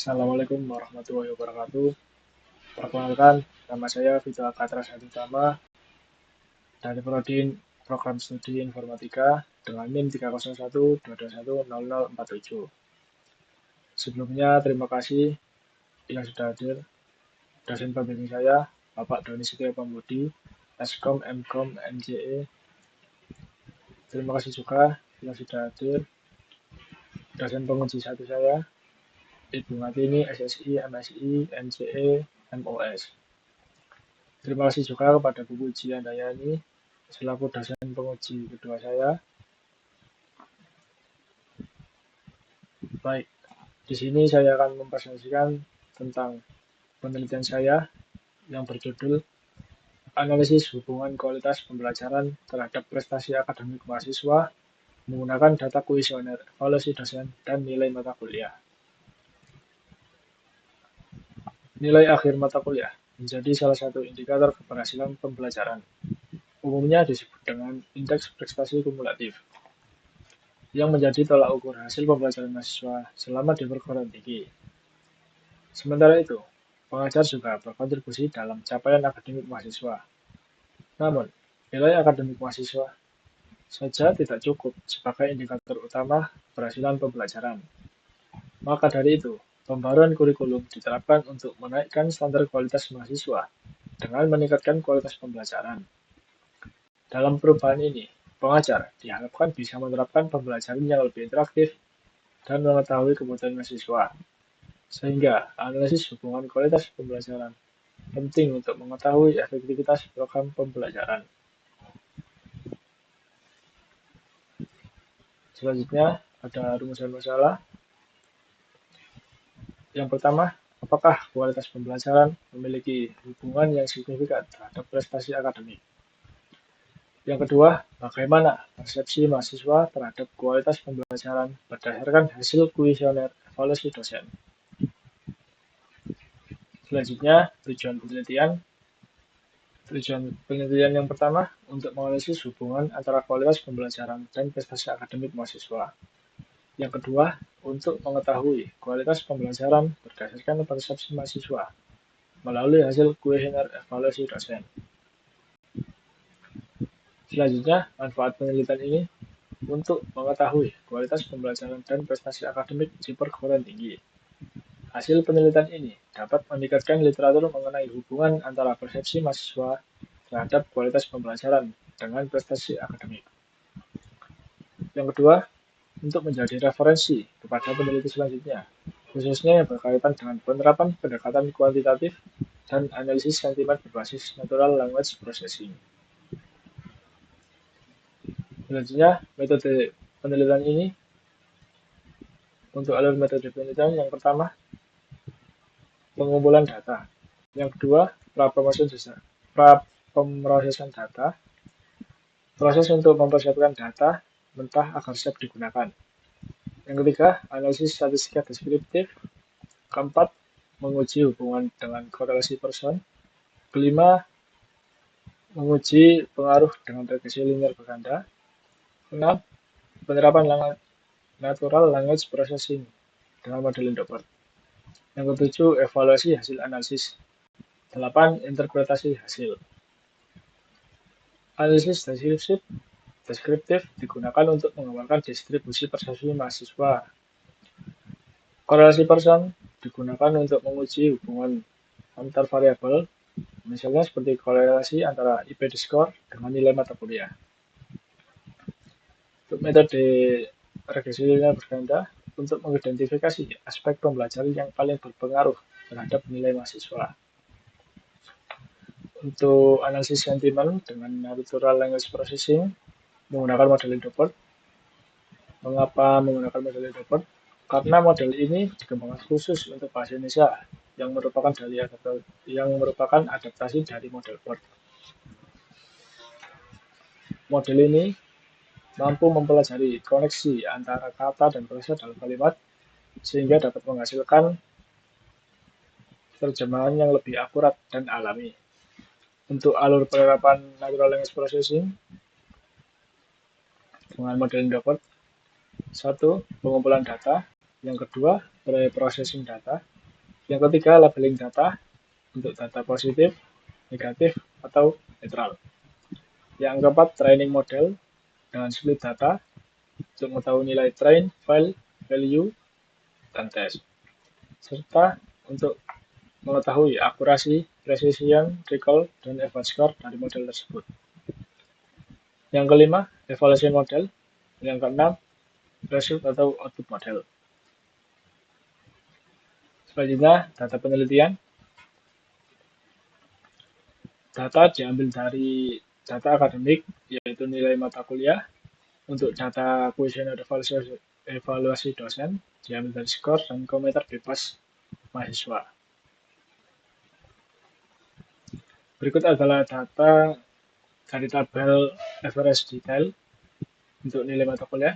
Assalamualaikum warahmatullahi wabarakatuh. Perkenalkan, nama saya Vito Akatra Sadutama dari Prodi Program Studi Informatika dengan NIM 30122100047. Sebelumnya, terima kasih yang sudah hadir dosen pembimbing saya, Bapak Doni Setio Pambudi, Eskom, Mkom, MJE. Terima kasih juga yang sudah hadir dosen penguji satu saya, Ibu Martini, SSI, MSI, MCE, MOS. Terima kasih juga kepada Bu Puji Handayani selaku dosen penguji kedua saya. Baik, di sini saya akan mempresentasikan tentang penelitian saya yang berjudul Analisis Hubungan Kualitas Pembelajaran terhadap Prestasi Akademik Mahasiswa menggunakan data kuesioner, evaluasi dosen, dan nilai mata kuliah. Nilai akhir mata kuliah menjadi salah satu indikator keberhasilan pembelajaran. Umumnya disebut dengan indeks prestasi kumulatif, yang menjadi tolak ukur hasil pembelajaran mahasiswa selama di perguruan tinggi. Sementara itu, pengajar juga berkontribusi dalam capaian akademik mahasiswa. Namun, nilai akademik mahasiswa saja tidak cukup sebagai indikator utama keberhasilan pembelajaran. Maka dari itu, pembaruan kurikulum diterapkan untuk menaikkan standar kualitas mahasiswa dengan meningkatkan kualitas pembelajaran. Dalam perubahan ini, pengajar diharapkan bisa menerapkan pembelajaran yang lebih interaktif dan mengetahui kebutuhan mahasiswa, sehingga analisis hubungan kualitas pembelajaran penting untuk mengetahui efektivitas program pembelajaran. Selanjutnya, ada rumusan masalah. Yang pertama, apakah kualitas pembelajaran memiliki hubungan yang signifikan terhadap prestasi akademik? Yang kedua, bagaimana persepsi mahasiswa terhadap kualitas pembelajaran berdasarkan hasil kuesioner evaluasi dosen? Selanjutnya, tujuan penelitian. Tujuan penelitian yang pertama untuk menganalisis hubungan antara kualitas pembelajaran dan prestasi akademik mahasiswa. Yang kedua, untuk mengetahui kualitas pembelajaran berdasarkan persepsi mahasiswa melalui hasil kuesioner evaluasi dosen. Selanjutnya, manfaat penelitian ini untuk mengetahui kualitas pembelajaran dan prestasi akademik di perguruan tinggi. Hasil penelitian ini dapat meningkatkan literatur mengenai hubungan antara persepsi mahasiswa terhadap kualitas pembelajaran dengan prestasi akademik. Yang kedua, untuk menjadi referensi kepada peneliti selanjutnya, khususnya yang berkaitan dengan penerapan pendekatan kuantitatif dan analisis sentimen berbasis natural language processing. Selanjutnya, metode penelitian ini. Untuk alur metode penelitian, yang pertama, pengumpulan data. Yang kedua, pemrosesan data. Proses untuk mempersiapkan data mentah agar siap digunakan. Yang ketiga, analisis statistika deskriptif. Keempat, menguji hubungan dengan korelasi person. Kelima, menguji pengaruh dengan regresi linear berganda. Keenam, penerapan natural language processing dengan model Doppler. Yang ketujuh, evaluasi hasil analisis. 8. Interpretasi hasil. Analisis deskriptif digunakan untuk menggambarkan distribusi persepsi mahasiswa. Korelasi person digunakan untuk menguji hubungan antar variabel, misalnya seperti korelasi antara IPD score dengan nilai mata kuliah. Untuk metode regresi linear berganda, untuk mengidentifikasi aspek pembelajaran yang paling berpengaruh terhadap nilai mahasiswa. Untuk analisis sentimen dengan natural language processing menggunakan model Doppler. Mengapa menggunakan model Doppler? Karena model ini dikembangkan khusus untuk bahasa Indonesia yang merupakan adaptasi dari model BERT. Model ini mampu mempelajari koneksi antara kata dan frasa dalam kalimat sehingga dapat menghasilkan terjemahan yang lebih akurat dan alami. Untuk alur penerapan natural language processing dengan model Doppler, 1. Pengumpulan data. Yang kedua, pre-processing data. Yang ketiga, labeling data untuk data positif, negatif, atau netral. Yang keempat, training model dengan split data untuk mengetahui nilai train, file, value, dan test. Serta untuk mengetahui akurasi, precision, recall, dan event score dari model tersebut. Yang kelima, evaluation model. Yang keenam, result atau output model. Selanjutnya, data penelitian. Data diambil dari data akademik, yaitu nilai mata kuliah. Untuk data kuesioner evaluasi dosen, diambil dari skor dan komentar bebas mahasiswa. Berikut adalah data dari tabel average detail untuk nilai mata kuliah.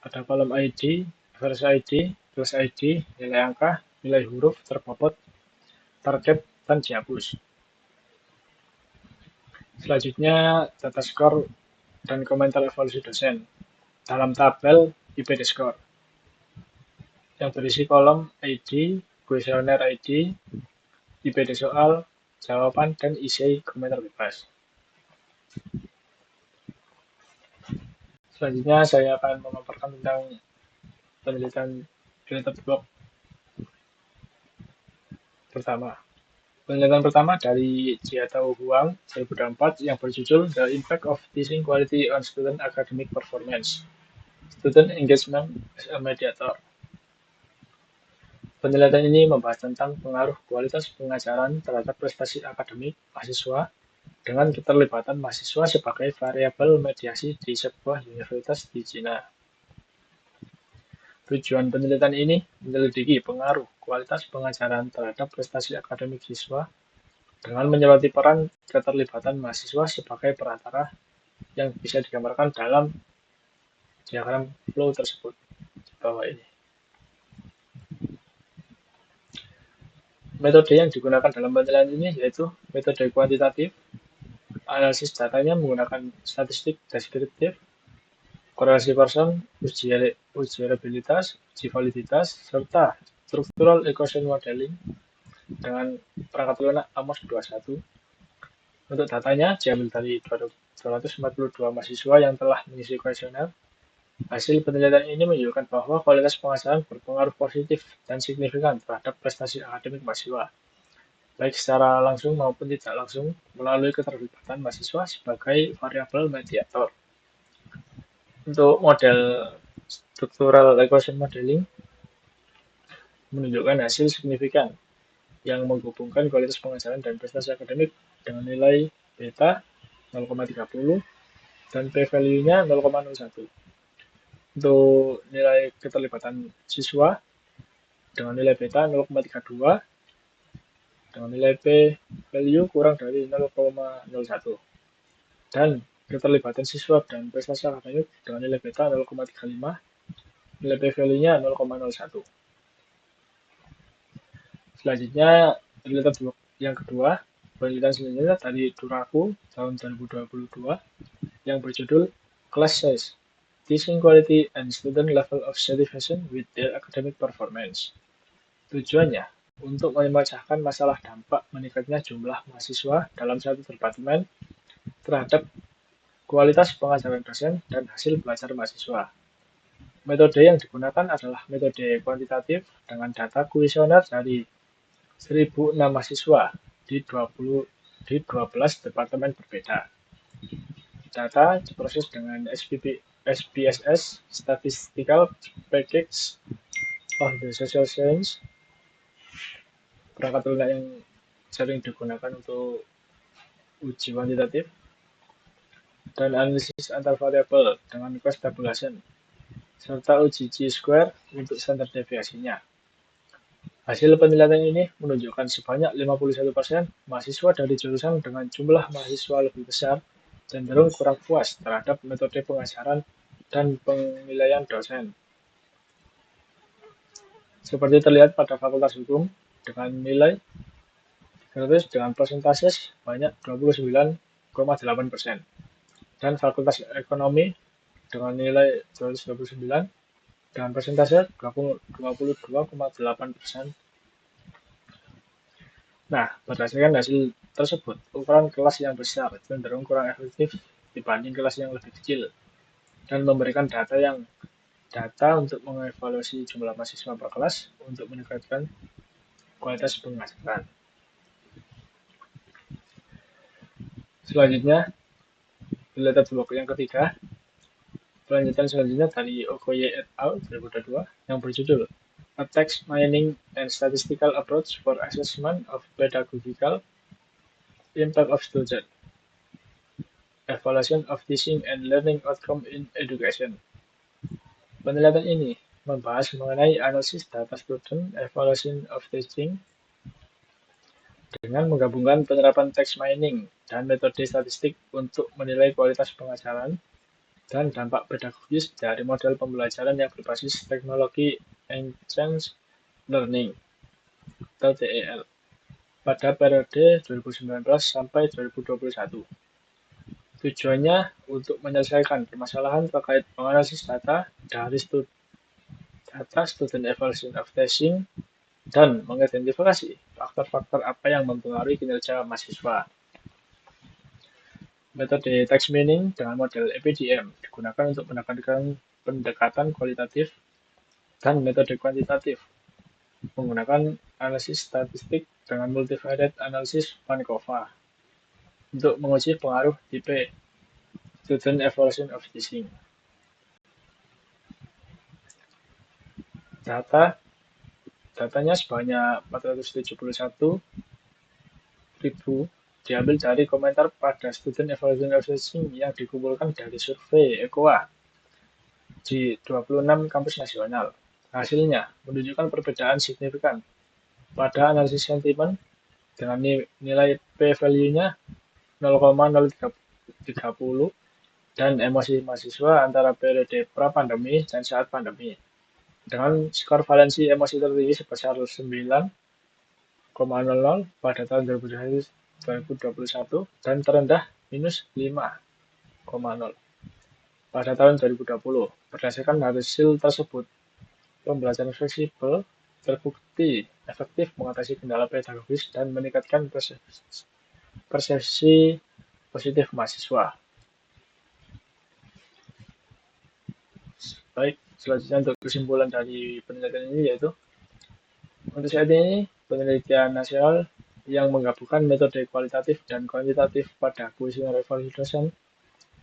Ada kolom ID, average ID, plus ID, nilai angka, nilai huruf, terbobot, target, dan dihapus. Selanjutnya, data skor dan komentar evaluasi dosen dalam tabel IPD score yang berisi kolom ID, kuesioner ID, IPD soal, jawaban, dan isi komentar bebas. Selanjutnya saya akan memaparkan tentang penelitian related block pertama. Penelitian pertama dari Jiatao Huang 2004 yang berjudul The Impact of Teaching Quality on Student Academic Performance. Student Engagement as a Mediator. Penelitian ini membahas tentang pengaruh kualitas pengajaran terhadap prestasi akademik mahasiswa dengan keterlibatan mahasiswa sebagai variabel mediasi di sebuah universitas di Cina. Tujuan penelitian ini menyelidiki pengaruh kualitas pengajaran terhadap prestasi akademik siswa dengan menyoroti peran keterlibatan mahasiswa sebagai perantara yang bisa digambarkan dalam diagram flow tersebut di bawah ini. Metode yang digunakan dalam penelitian ini yaitu metode kuantitatif. Analisis datanya menggunakan statistik deskriptif, korelasi Pearson, uji reliabilitas, uji validitas, serta structural equation modeling dengan perangkat lunak Amos 21. Untuk datanya diambil dari 242 mahasiswa yang telah mengisi kuesioner. Hasil penelitian ini menunjukkan bahwa kualitas pengajaran berpengaruh positif dan signifikan terhadap prestasi akademik mahasiswa, baik secara langsung maupun tidak langsung melalui keterlibatan mahasiswa sebagai variabel mediator. Untuk model structural equation modeling menunjukkan hasil signifikan yang menghubungkan kualitas pengajaran dan prestasi akademik dengan nilai beta 0,30 dan p-value-nya 0,01. Untuk nilai keterlibatan siswa dengan nilai beta 0,32 dengan nilai p-value kurang dari 0,01 dan keterlibatan siswa dan prestasi akademik dengan nilai beta 0,35, nilai p-value-nya 0,01. Selanjutnya penelitian blok yang kedua, penelitian selanjutnya dari Duraku tahun 2022 yang berjudul Class Size, Teaching Quality and Student Level of Satisfaction with Their Academic Performance. Tujuannya untuk memecahkan masalah dampak meningkatnya jumlah mahasiswa dalam satu departemen terhadap kualitas pengajaran dosen dan hasil belajar mahasiswa. Metode yang digunakan adalah metode kuantitatif dengan data kuesioner dari 1.006 mahasiswa di 12 departemen berbeda. Data diproses dengan SPSS, Statistical Package of the Social Science, perangkat lunak yang sering digunakan untuk uji kuantitatif, dan analisis antar variabel dengan cost tabulation, serta uji chi-square untuk standar deviasinya. Hasil penelitian ini menunjukkan sebanyak 51% mahasiswa dari jurusan dengan jumlah mahasiswa lebih besar cenderung kurang puas terhadap metode pengajaran dan penilaian dosen. Seperti terlihat pada Fakultas Hukum dengan nilai gratis dengan persentase sebanyak 29,8%. Dan Fakultas Ekonomi dengan nilai 229 dengan persentase 22,8%. Nah, berdasarkan hasil tersebut, ukuran kelas yang besar cenderung kurang efektif dibanding kelas yang lebih kecil dan memberikan data untuk mengevaluasi jumlah mahasiswa per kelas untuk meningkatkan kualitas pengajaran. Selanjutnya, related work yang ketiga, Lanjutan selanjutnya dari Okoye et al. 2022 yang berjudul A Text Mining and Statistical Approach for Assessment of Pedagogical Impact of Student Evaluation of Teaching and Learning Outcome in Education. Penelitian ini membahas mengenai analisis data student evaluation of teaching dengan menggabungkan penerapan text mining dan metode statistik untuk menilai kualitas pengajaran dan dampak pedagogis dari model pembelajaran yang berbasis teknologi Enhanced Learning atau TEL pada periode 2019 sampai 2021. Tujuannya untuk menyelesaikan permasalahan terkait menganalisis data dari data student evaluation of teaching dan mengidentifikasi faktor-faktor apa yang mempengaruhi kinerja mahasiswa. Metode text mining dengan model EPDM digunakan untuk menekankan pendekatan kualitatif dan metode kuantitatif menggunakan analisis statistik dengan multivariate analysis Vankova untuk menguji pengaruh tipe student evaluation of teaching. Datanya sebanyak 471.000 diambil dari komentar pada student evaluation of teaching yang dikumpulkan dari survei ECOA di 26 kampus nasional. Hasilnya menunjukkan perbedaan signifikan pada analisis sentimen dengan nilai p-value-nya 0,030 dan emosi mahasiswa antara periode pra-pandemi dan saat pandemi dengan skor valensi emosi tertinggi sebesar 9,00 pada tahun 2021 dan terendah minus 5,0 pada tahun 2020. Berdasarkan hasil tersebut, pembelajaran fleksibel terbukti efektif mengatasi kendala pedagogis dan meningkatkan persepsi positif mahasiswa. Baik, selanjutnya untuk kesimpulan dari penelitian ini yaitu untuk saat ini penelitian nasional yang menggabungkan metode kualitatif dan kuantitatif pada kuesioner evaluasi dosen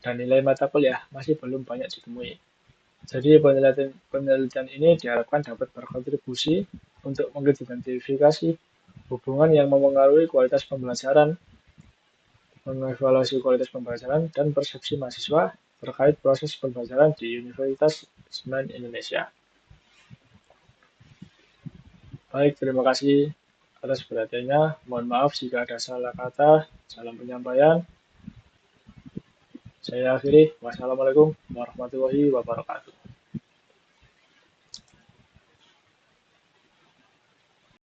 dan nilai mata kuliah masih belum banyak ditemui. Jadi penelitian ini diharapkan dapat berkontribusi untuk mengidentifikasi hubungan yang mempengaruhi kualitas pembelajaran, mengevaluasi kualitas pembelajaran, dan persepsi mahasiswa terkait proses pembelajaran di Universitas Islam Indonesia. Baik, terima kasih atas perhatiannya. Mohon maaf jika ada salah kata. Salam penyampaian. Saya akhiri. Wassalamualaikum warahmatullahi wabarakatuh.